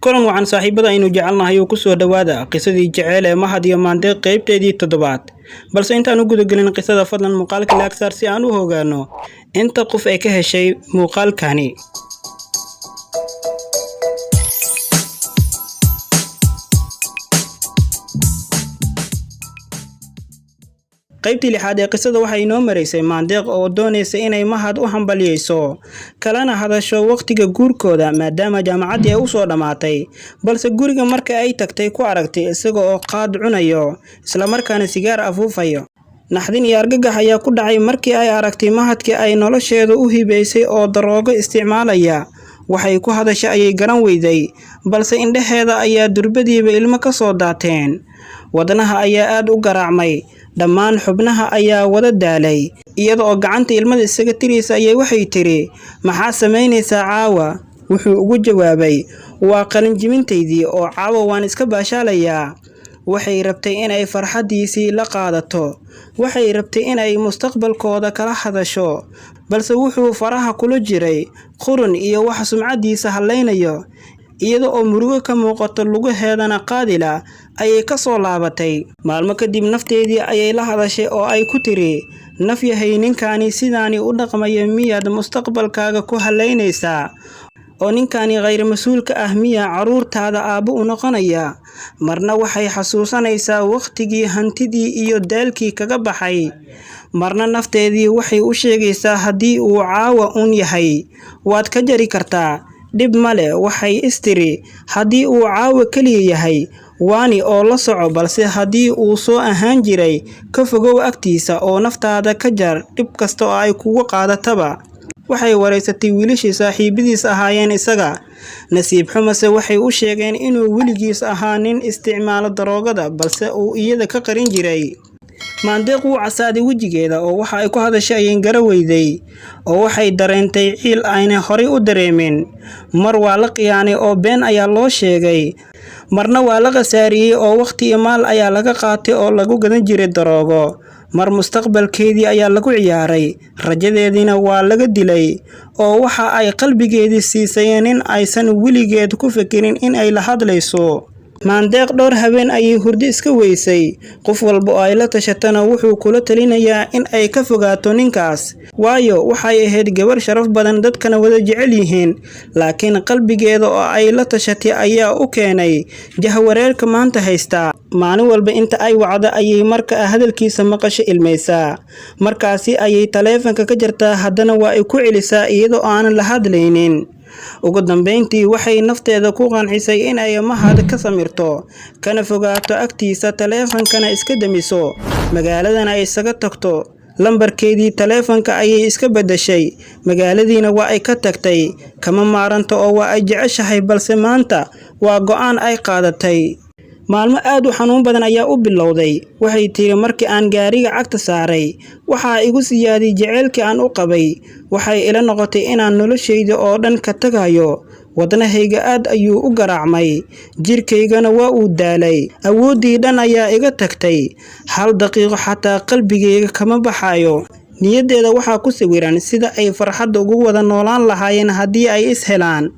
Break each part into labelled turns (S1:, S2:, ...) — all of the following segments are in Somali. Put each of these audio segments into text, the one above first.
S1: kulan wacan saaxiibada aynu jecelnahay oo ku soo dhawaada qisadii jaceyl ee Mahad iyo Maandeeq qeybteedii 7 balse intaan u guda galin qisada fadlan muuqaalka like saar si aan u ogaano inta qof ay ka heshay muuqaalkani. qaybtii 6 ee qisada waxa inoo mareysay Maandeeq oo doonaysa inay Mahad u hambaliyeyso kalana hadasho waqtiga guurkooda maadaama jaamacadii ay u soo dhamaatay balse guriga marka ay tagtay ku aragtay isaga oo qaad cunayo isla markaana sigaar afuufayo. naxdin iyo argagax ayaa ku dhacay markii ay aragtay Mahadkii ay nolosheeda u hibeysay oo daroogo isticmaalaya. waxay ku hadashay ayay garan weyday balse indhaheeda ayaa durbadiiba ilmo ka soo daateen. wadnaha ayaa aad u garaacmay dhammaan xubnaha ayaa wada daalay iyada oo gacanta ilmada isaga tiraysa ayay waxay tiri maxaa sameynaysaa caawa. wuxuu ugu jawaabay waa qalin jimintaydii oo caawa waan iska baashaalayaa. waxay rabtay inay farxadiisii la qaadato waxay rabtay inay mustaqbalkooda kala hadasho balse wuxuu faraha kula jiray qurun iyo wax sumcadiisa haleynayo. iyada oo murugo ka muuqato lugaheedana qaadila ayay ka soo laabatay. maalmo kadib nafteedii ayay la hadashay oo ay ku tiri naf yahay ninkani sidaani u dhaqmaya miyaad mustaqbalkaaga ku haleynaysaa oo ninkani غير mas'uulka ah miya caruurtaada aabo u noqonaya. marna waxay xasuusanaysaa waqtigii hantidii iyo daalkii kaga baxay marna nafteedii waxay u sheegaysaa haddii uu caawa un yahay waad ka jari kartaa dhib male. waxay istiri haddii uu caawa kaliya yahay waani oo la soco balse haddii uu soo ahaan jiray ka fogow agtiisa oo naftaada ka jar dhib kasta oo ay kugu qaadataba. waxay wareysatay wiilashii saaxiibadiis ahaayeen isaga. nasiib xumase waxay u sheegeen inuu wiligiis ahaa nin isticmaalo daroogada balse uu iyada ka qarin jiray. Maandeeq wuu casaaday wejigeeda oo waxa ay ku hadashay ayay garaweyday oo waxay dareentay ciil ayna horay u dareemin. mar waa la qiyaanay oo been ayaa loo sheegay marna waa la qasaariyay oo waqti iyo maal ayaa laga qaatay oo lagu gadan jiray daroogo. mar mustaqbalkeedii ayaa lagu ciyaaray rajadeedina waa laga dilay oo waxa ay qalbigeedii siisay in aysan wiligeed ku fikirin in ay la hadlayso. Maandeeq dhowr habeen ayay hurdo iska weysay. qof walba oo ay la tashatana wuxuu kula talinayaa in ay ka fogaato ninkaas waayo waxay ahayd gabar sharaf badan dadkana wada jecel yihiin laakiin qalbigeeda oo ay la tashatay ayaa u keenay jahwareerka maanta haysta. maalin walba inta ay wacdo ayay marka hadalkiisa maqasho ilmeysaa markaasi ayay taleefanka ka jartaa haddana waa ay ku celisaa iyadoo aanan la hadlaynin. ugu dambeyntii waxay nafteeda ku qancisay in ay Mahad ka samirto kana fogaato agtiisa taleefankana iska damiso magaaladana ay isaga tagto. lambarkeedii taleefanka ayay iska bedeshay magaaladiina waa ay ka tagtay kama maaranto oo waa ay jeceshahay balse maanta waa go'aan ay qaadatay. maalmo aad u xanuun badan ayaa u bilowday. waxay tiri markii aan gaariga cagta saaray waxa igu siyaadiyay jaceylkii aan u qabay. waxay ila noqotay inaan noloshayda oo dhan ka tagayo. wadnahayga aad ayuu u garaacmay jirkaygana waa uu daalay awoodii dhan ayaa iga tagtay. hal daqiiqo xataa qalbigayga kama baxayo. niyadeeda waxaa ku sawiran sida ay farxad ugu wada noolaan lahaayeen haddii ay is helaan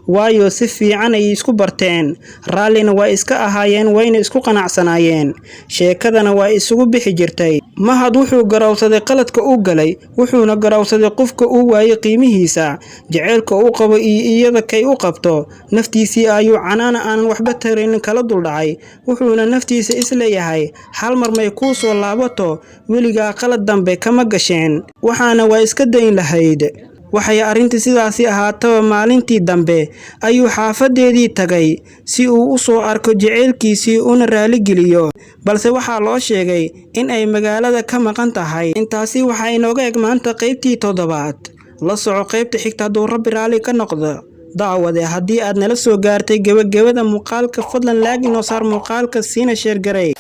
S1: waayo si fiican ay isku barteen raallina waa iska ahaayeen wayna isku qanacsanaayeen sheekadana waa isugu bixi jirtay. Mahad wuxuu garawsaday qaladka uu galay wuxuuna garawsaday qofka uu waayay qiimihiisa jaceylka uu qabo iyo iyada kay u qabto. naftiisii ayuu canaana aan waxba tarin kala dul dhacay wuxuuna naftiisa isleeyahay hal mar may ku soo laabato weligaa qalad dambe kama gasheen waxaana waa iska dayn lahayd. waxay arrintii sidaasi ahaataba maalintii dambe ayuu xaafadeedii tagay si uu u soo arko jaceylkiisii una raali geliyo balse waxaa loo sheegay in ay magaalada ka maqan tahay. intaasi waxa inooga eg maanta qeybtii 7. la soco qeybta xigta hadduu Rabbi raali ka noqdo. daawade haddii aad nala soo gaartay gabagabada muuqaalka fadlan laag inoo saar muuqaalka siina sheer garay.